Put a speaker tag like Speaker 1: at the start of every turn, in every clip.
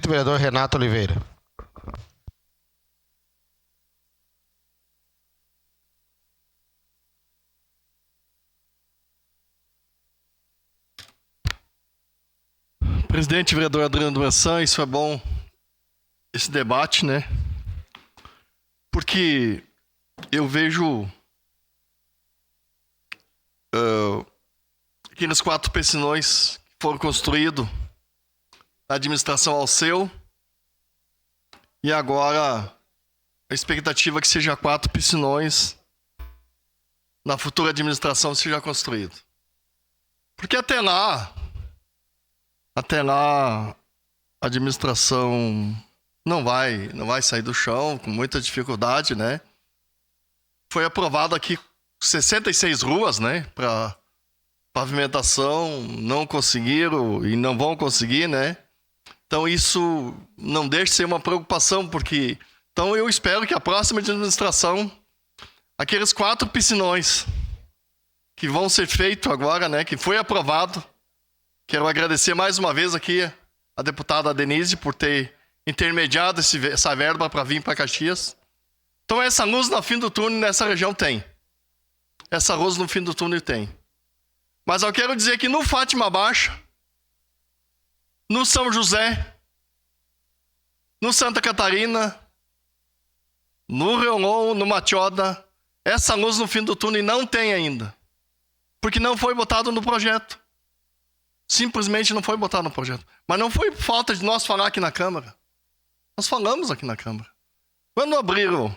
Speaker 1: Vereador Renato Oliveira.
Speaker 2: Presidente, vereador Adriano Bressan, isso é bom, esse debate, né? Porque eu vejo aqueles 4 piscinões que foram construídos na administração Alceu e agora a expectativa é que seja 4 piscinões na futura administração seja construído. Porque até lá a administração não vai sair do chão, com muita dificuldade, né? Foi aprovado aqui 66 ruas, né, para pavimentação, não conseguiram e não vão conseguir, né? Então isso não deixa de ser uma preocupação, porque então eu espero que a próxima administração, aqueles 4 piscinões que vão ser feitos agora, né, que foi aprovado. Quero agradecer mais uma vez aqui a deputada Denise por ter intermediado essa verba para vir para Caxias. Então essa luz no fim do túnel nessa região tem. Essa luz no fim do túnel tem. Mas eu quero dizer que no Fátima Baixa, no São José, no Santa Catarina, no Reolon, no Matioda, essa luz no fim do túnel não tem ainda. Porque não foi botado no projeto. Simplesmente não foi botado no projeto. Mas não foi falta de nós falar aqui na Câmara. Nós falamos aqui na Câmara. Quando abriram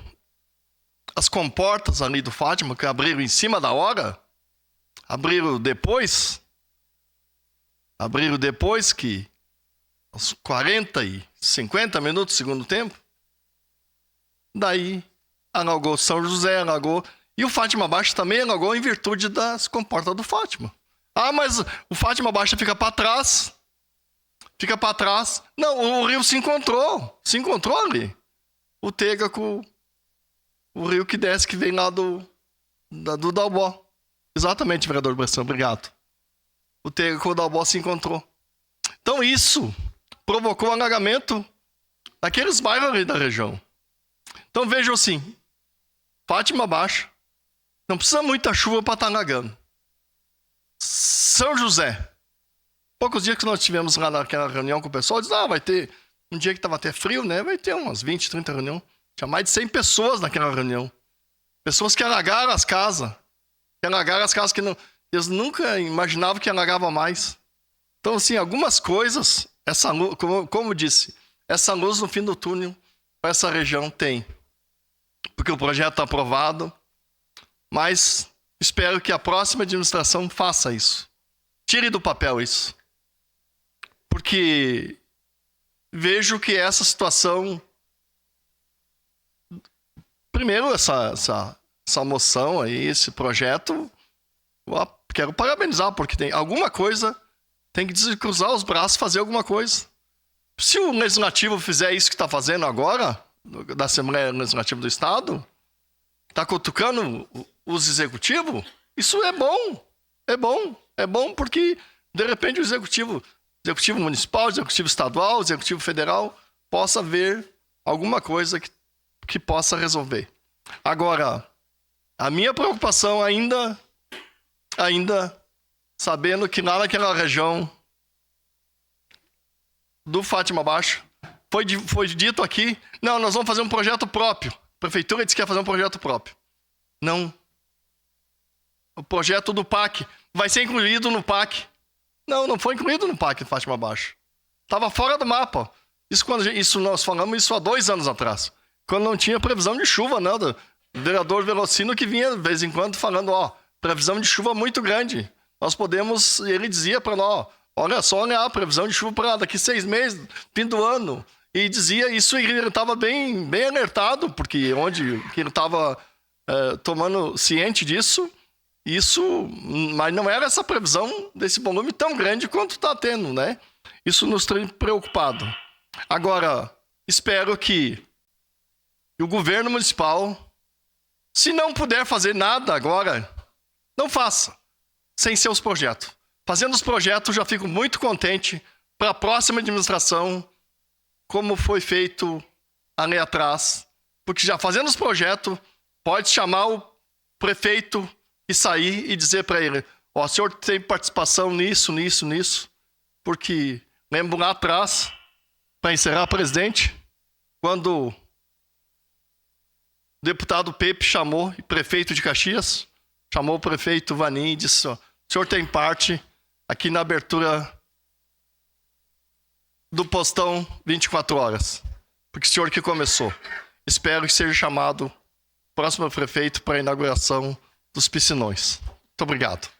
Speaker 2: as comportas ali do Fátima, que abriram em cima da hora, abriram depois que aos 40 e 50 minutos do segundo tempo, daí alagou São José, alagou, e o Fátima Baixa também alagou em virtude das comportas do Fátima. Ah, mas o Fátima Baixa fica para trás. Não, o rio se encontrou ali. O Tega com o rio que desce, que vem lá do Dalbó. Exatamente, vereador Bressan, obrigado. O Tega com o Dalbó se encontrou. Então isso provocou alagamento naqueles bairros ali da região. Então vejam assim, Fátima Baixa, não precisa muita chuva para estar alagando. São José, poucos dias que nós tivemos lá naquela reunião com o pessoal, diz, vai ter, um dia que estava até frio, né? Vai ter umas 20, 30 reuniões. Tinha mais de 100 pessoas naquela reunião. Pessoas que alagaram as casas. Que não, eles nunca imaginavam que alagava mais. Então, assim, algumas coisas, essa luz, como eu disse, essa luz no fim do túnel para essa região tem. Porque o projeto está aprovado, mas espero que a próxima administração faça isso. Tire do papel isso. Porque vejo que essa situação... Primeiro, essa moção aí, esse projeto, quero parabenizar, porque tem alguma coisa, tem que cruzar os braços e fazer alguma coisa. Se o Legislativo fizer isso que está fazendo agora, da Assembleia Legislativa do Estado, está cutucando os executivos, isso é bom. É bom porque, de repente, o executivo municipal, o executivo estadual, o executivo federal, possa ver alguma coisa que possa resolver. Agora, a minha preocupação ainda sabendo que lá naquela região do Fátima Baixa, foi dito aqui, não, nós vamos fazer um projeto próprio. A prefeitura disse que ia fazer um projeto próprio. Não. O projeto do PAC vai ser incluído no PAC. Não foi incluído no PAC de Fátima Baixa. Estava fora do mapa. Isso nós falamos isso há 2 anos atrás. Quando não tinha previsão de chuva, né? Do vereador Velocino que vinha de vez em quando falando, previsão de chuva muito grande. Nós podemos, ele dizia para nós, olha só, a previsão de chuva para daqui 6 meses, fim do ano. E dizia isso, e ele estava bem alertado, porque que ele estava tomando ciente disso, mas não era essa previsão desse volume tão grande quanto está tendo, né? Isso nos tem preocupado. Agora, espero que o governo municipal, se não puder fazer nada agora, não faça, sem seus projetos. Fazendo os projetos, já fico muito contente para a próxima administração como foi feito ali atrás, porque já fazendo os projetos, pode chamar o prefeito e sair e dizer para ele, ó, o senhor tem participação nisso, porque lembro lá atrás, para encerrar, presidente, quando o deputado Pepe chamou, prefeito de Caxias, chamou o prefeito Vanim e disse, ó, o senhor tem parte aqui na abertura do postão 24 horas, porque o senhor que começou. Espero que seja chamado o próximo prefeito para a inauguração dos piscinões. Muito obrigado.